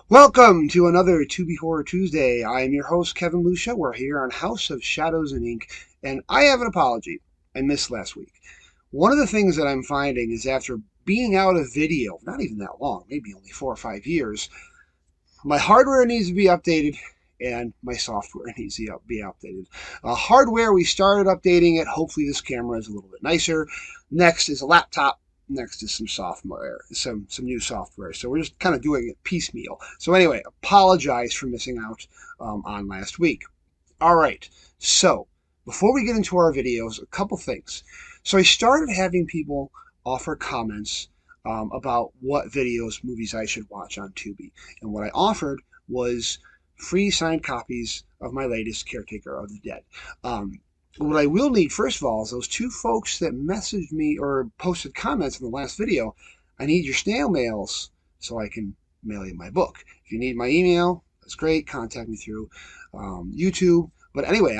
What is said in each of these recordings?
Welcome to another Tubi Horror Tuesday. I am your host, Kevin Lucia. We're here on House of Shadows and Ink, and I have an apology. I missed last week. One of the things that I'm finding is after being out of video, not even that long, maybe only 4 or 5 years, my hardware needs to be updated and my software needs to be updated. Hardware, we started updating it. Hopefully this camera is a little bit nicer. Next is a laptop. Next is some software, some new software. So we're just kind of doing it piecemeal. So anyway, apologize for missing out on last week. All right. So before we get into our videos, a couple things. So I started having people offer comments about what videos, movies I should watch on Tubi. And what I offered was free signed copies of my latest Caretaker of the Dead. What I will need, first of all, is those two folks that messaged me or posted comments in the last video. I need your snail mails so I can mail you my book. If you need my email, that's great. Contact me through YouTube. But anyway,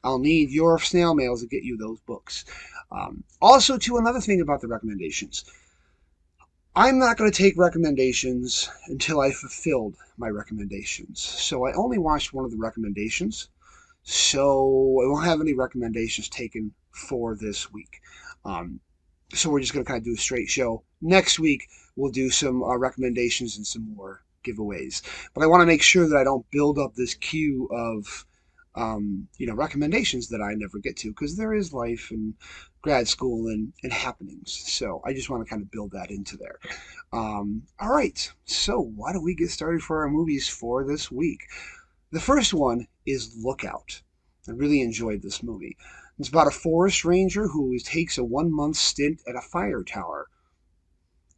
I'll need your snail mails to get you those books. Also, too, another thing about the recommendations. I'm not going to take recommendations until I fulfilled my recommendations. So I only watched one of the recommendations. So I won't have any recommendations taken for this week. So we're just going to kind of do a straight show. Next week, we'll do some recommendations and some more giveaways. But I want to make sure that I don't build up this queue of recommendations that I never get to, because there is life and grad school and happenings. So I just want to kind of build that into there. All right. So why don't we get started for our movies for this week? The first one is Lookout. I really enjoyed this movie. It's about a forest ranger who takes a 1-month stint at a fire tower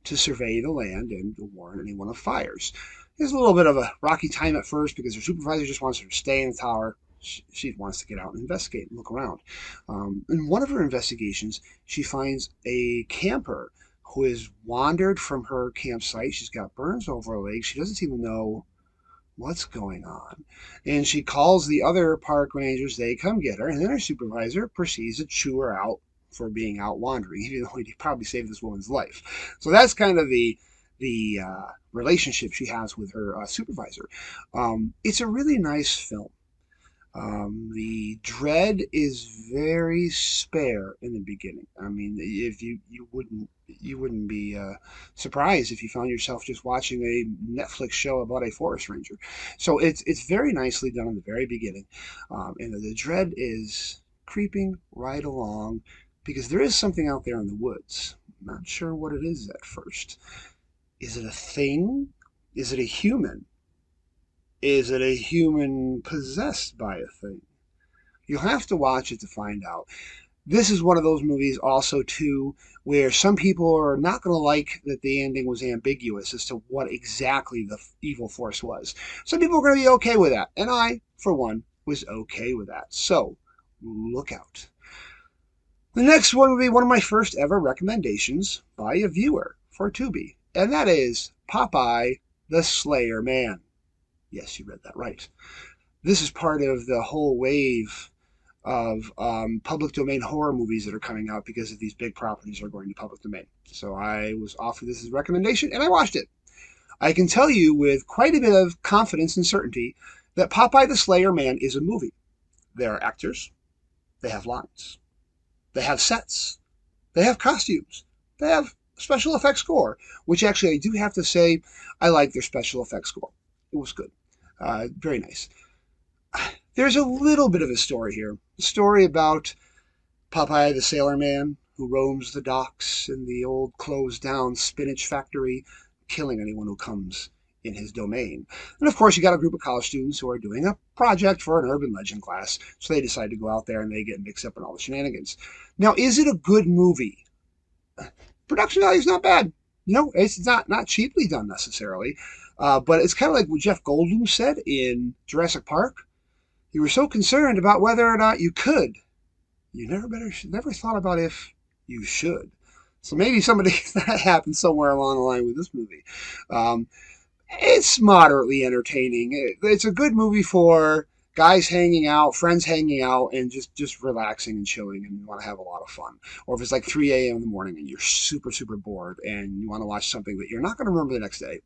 to survey the land and to warn anyone of fires. There's a little bit of a rocky time at first because her supervisor just wants her to stay in the tower. She wants to get out and investigate and look around. In one of her investigations, she finds a camper who has wandered from her campsite. She's got burns over her legs. She doesn't seem to know what's going on. And she calls the other park rangers. They come get her. And then her supervisor proceeds to chew her out for being out wandering, even though he probably saved this woman's life. So that's kind of the relationship she has with her supervisor. It's a really nice film. The dread is very spare in the beginning. I mean, if you wouldn't be surprised if you found yourself just watching a Netflix show about a forest ranger. So it's very nicely done in the very beginning, and the dread is creeping right along because there is something out there in the woods. I'm not sure what it is at first. Is it a thing? Is it a human? Is it a human possessed by a thing? You'll have to watch it to find out. This is one of those movies also, too, where some people are not going to like that the ending was ambiguous as to what exactly the evil force was. Some people are going to be okay with that. And I, for one, was okay with that. So, look out. The next one would be one of my first ever recommendations by a viewer for Tubi. And that is Popeye the Slayer Man. Yes, you read that right. This is part of the whole wave of public domain horror movies that are coming out because of these big properties are going to public domain. So I was offered this as a recommendation, and I watched it. I can tell you with quite a bit of confidence and certainty that Popeye the Slayer Man is a movie. There are actors. They have lines. They have sets. They have costumes. They have special effects score, which actually I do have to say I like their special effects score. It was good. Very nice. There's a little bit of a story here. A story about Popeye the Sailor Man who roams the docks in the old closed down spinach factory, killing anyone who comes in his domain. And of course, you got a group of college students who are doing a project for an urban legend class, so they decide to go out there and they get mixed up in all the shenanigans. Now, is it a good movie? Production value is not bad. It's not cheaply done necessarily. But it's kind of like what Jeff Goldblum said in Jurassic Park. You were so concerned about whether or not you could. You never thought about if you should. So maybe that happened somewhere along the line with this movie. It's moderately entertaining. It's a good movie for guys hanging out, friends hanging out, and just relaxing and chilling, and you want to have a lot of fun. Or if it's like 3 a.m. in the morning and you're super, super bored and you want to watch something that you're not going to remember the next day,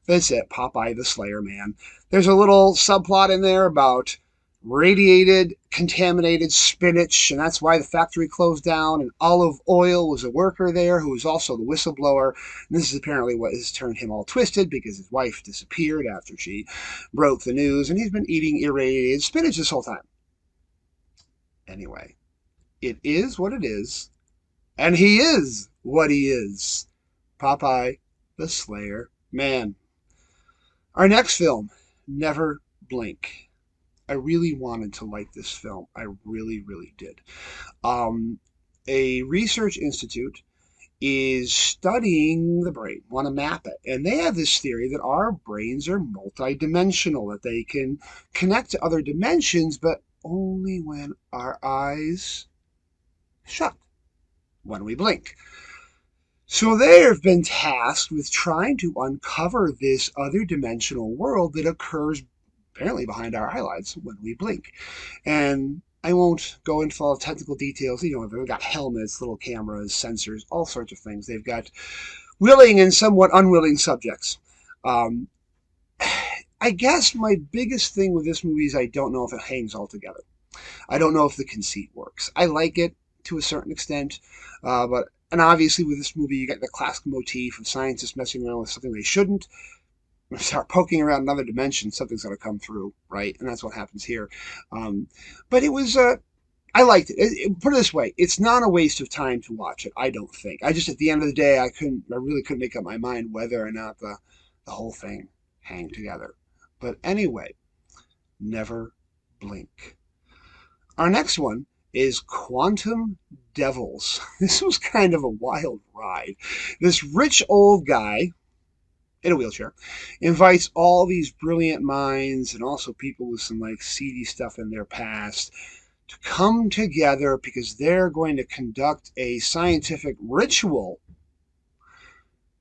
that's it. Popeye the Slayer Man. There's a little subplot in there about radiated, contaminated spinach, and that's why the factory closed down. And Olive Oil was a worker there who was also the whistleblower. And this is apparently what has turned him all twisted because his wife disappeared after she broke the news, and he's been eating irradiated spinach this whole time. Anyway, it is what it is, and he is what he is. Popeye the Slayer Man. Our next film, Never Blink. I really wanted to like this film. I really, really did. A research institute is studying the brain, want to map it. And they have this theory that our brains are multidimensional, that they can connect to other dimensions, but only when our eyes shut, when we blink. So they have been tasked with trying to uncover this other dimensional world that occurs apparently behind our eyelids when we blink. And I won't go into all the technical details. You know, they've got helmets, little cameras, sensors, all sorts of things. They've got willing and somewhat unwilling subjects. I guess my biggest thing with this movie is I don't know if it hangs all together. I don't know if the conceit works. I like it to a certain extent, and obviously with this movie you get the classic motif of scientists messing around with something they shouldn't. Start poking around another dimension, something's going to come through, right? And that's what happens here. But it was, I liked it. Put it this way, it's not a waste of time to watch it, I don't think. I just, at the end of the day, I really couldn't make up my mind whether or not the whole thing hang together. But anyway, Never Blink. Our next one is Quantum Devils. This was kind of a wild ride. This rich old guy in a wheelchair invites all these brilliant minds and also people with some like seedy stuff in their past to come together because they're going to conduct a scientific ritual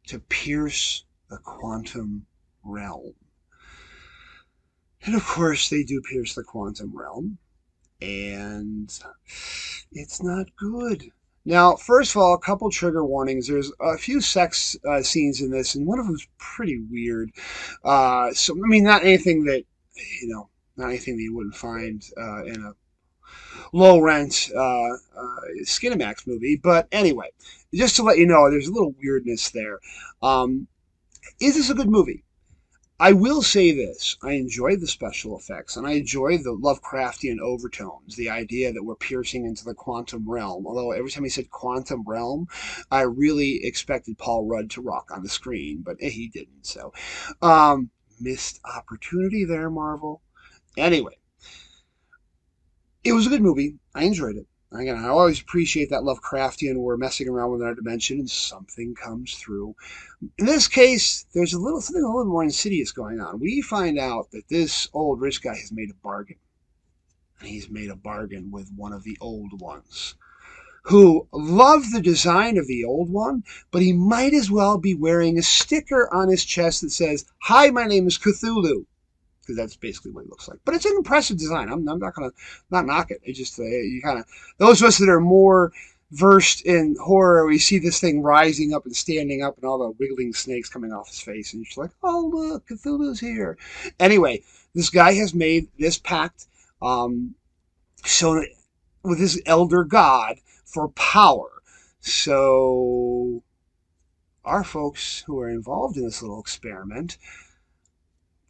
to pierce the quantum realm. And of course they do pierce the quantum realm, and it's not good. Now, first of all, a couple trigger warnings. There's a few sex scenes in this, and one of them's pretty weird. So, I mean, not anything that you wouldn't find in a low-rent Skinamax movie. But anyway, just to let you know, there's a little weirdness there. Is this a good movie? I will say this. I enjoyed the special effects, and I enjoyed the Lovecraftian overtones, the idea that we're piercing into the quantum realm. Although every time he said quantum realm, I really expected Paul Rudd to rock on the screen, but he didn't. So, missed opportunity there, Marvel. Anyway, it was a good movie. I enjoyed it. Again, I always appreciate that Lovecraftian, we're messing around with our dimension and something comes through. In this case, there's something a little more insidious going on. We find out that this old rich guy has made a bargain. And he's made a bargain with one of the old ones, who love the design of the old one, but he might as well be wearing a sticker on his chest that says, "Hi, my name is Cthulhu." Because that's basically what he looks like. But it's an impressive design. I'm not going to not knock it. It's just, you kind of, those of us that are more versed in horror, we see this thing rising up and standing up and all the wiggling snakes coming off his face. And you're just like, oh, look, Cthulhu's here. Anyway, this guy has made this pact so with his elder god for power. So our folks who are involved in this little experiment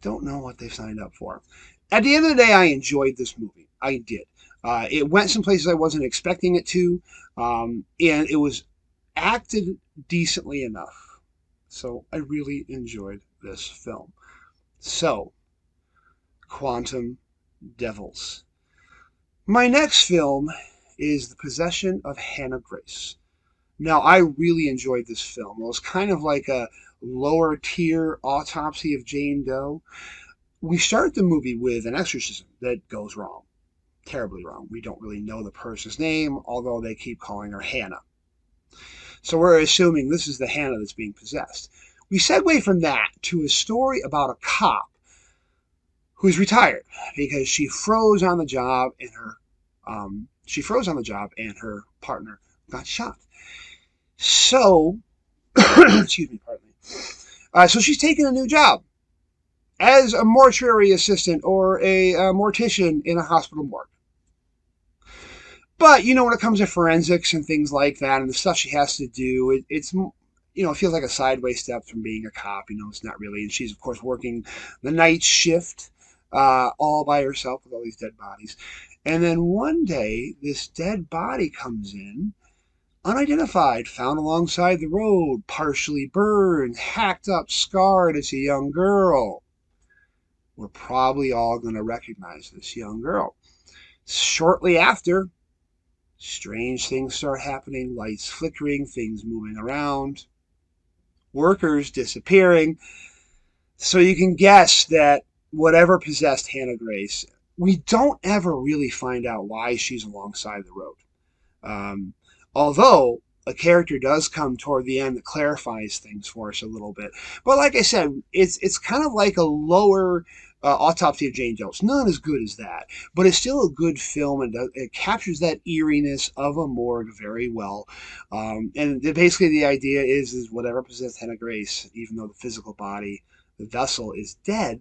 don't know what they've signed up for. At the end of the day, I enjoyed this movie. I did. It went some places I wasn't expecting it to, and it was acted decently enough. So I really enjoyed this film. So, Quantum Devils. My next film is The Possession of Hannah Grace. Now, I really enjoyed this film. It was kind of like a lower tier autopsy of Jane Doe. We start the movie with an exorcism that goes wrong. Terribly wrong. We don't really know the person's name, although they keep calling her Hannah. So we're assuming this is the Hannah that's being possessed. We segue from that to a story about a cop who's retired because she froze on the job and her partner got shot. So, excuse me, pardon me. So she's taking a new job as a mortuary assistant or a mortician in a hospital morgue. But, when it comes to forensics and things like that and the stuff she has to do, it feels like a sideways step from being a cop. It's not really. And she's, of course, working the night shift all by herself with all these dead bodies. And then one day, this dead body comes in, unidentified, found alongside the road, partially burned, hacked up, scarred. It's a young girl. We're probably all going to recognize this young girl. Shortly after, strange things start happening, lights flickering, things moving around, workers disappearing. So you can guess that whatever possessed Hannah Grace, we don't ever really find out why she's alongside the road. Although a character does come toward the end that clarifies things for us a little bit. But like I said, it's kind of like a lower Autopsy of Jane Doe. It's not as good as that, but it's still a good film, and it captures that eeriness of a morgue very well. And basically the idea is whatever possessed Hannah Grace, even though the physical body, the vessel, is dead,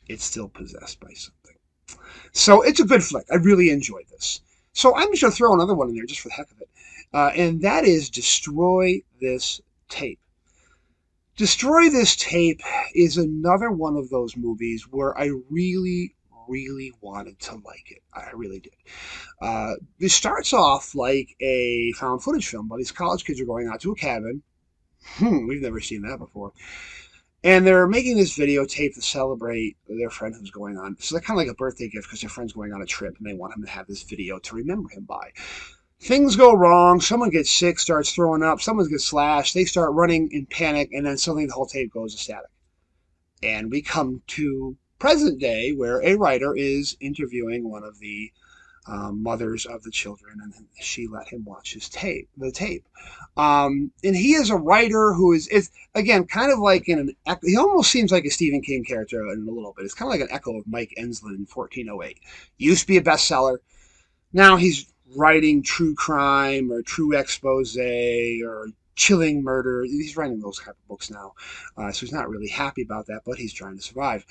it's still possessed by something. So it's a good flick. I really enjoyed this. So I'm just going to throw another one in there just for the heck of it. And that is Destroy This Tape. Destroy This Tape is another one of those movies where I really, really wanted to like it. I really did. This starts off like a found footage film, but these college kids are going out to a cabin. We've never seen that before. And they're making this videotape to celebrate their friend who's going on. So they're kind of like a birthday gift because their friend's going on a trip and they want him to have this video to remember him by. Things go wrong. Someone gets sick, starts throwing up. Someone gets slashed. They start running in panic, and then suddenly the whole tape goes to static. And we come to present day where a writer is interviewing one of the mothers of the children, and she let him watch the tape. And he is a writer who is again kind of like in an echo. He almost seems like a Stephen King character in a little bit. It's kind of like an echo of Mike Enslin in 1408. Used to be a bestseller. Now he's writing true crime or true expose or chilling murder. He's writing those type of books now. So he's not really happy about that, but he's trying to survive.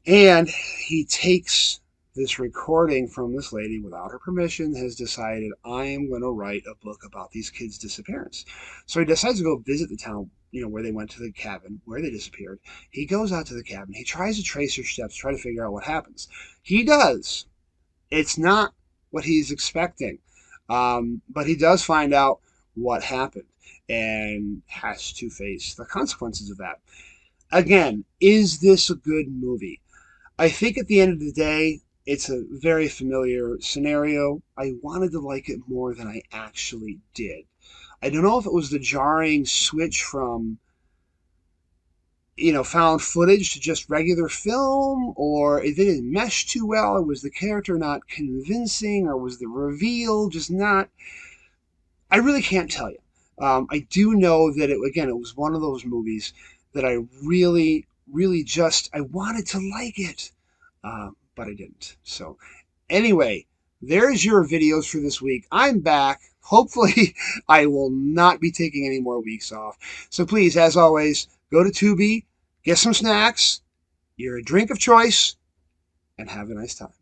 And he takes this recording from this lady without her permission, has decided, I am going to write a book about these kids' disappearance. So he decides to go visit the town, where they went to the cabin, where they disappeared. He goes out to the cabin. He tries to trace her steps, try to figure out what happens. He does. It's not what he's expecting. But he does find out what happened and has to face the consequences of that. Again, is this a good movie? I think at the end of the day, it's a very familiar scenario. I wanted to like it more than I actually did. I don't know if it was the jarring switch from found footage to just regular film, or it didn't mesh too well, or was the character not convincing, or was the reveal just not... I really can't tell you. I do know that, it was one of those movies that I really, really I wanted to like it, but I didn't. So anyway, there's your videos for this week. I'm back. Hopefully, I will not be taking any more weeks off. So please, as always, go to Tubi, get some snacks, your drink of choice, and have a nice time.